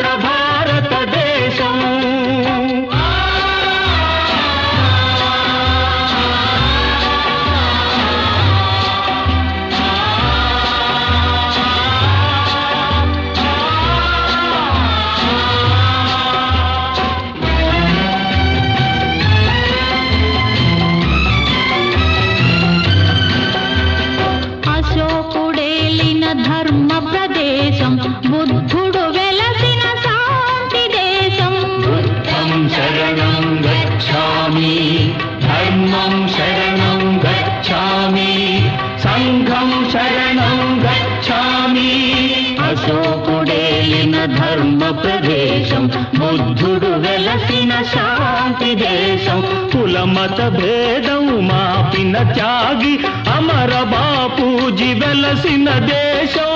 పవిత్ర భారతదేశం. ధర్మ ప్రదేశం బుద్ధుడు వెలసిన శాంతి దేశం. బుద్ధం శరణం గచ్ఛామి, ధర్మం శరణం గచ్ఛామి, సంఘం శరణం గచ్ఛామి. అశోకుడేలిన ధర్మ ప్రదేశం బుద్ధుడు వెలసిన శాంతి దేశం. కులమత భేదం మాపిన త్యాగి అమర బాపూజీ వెలసిన దేశం.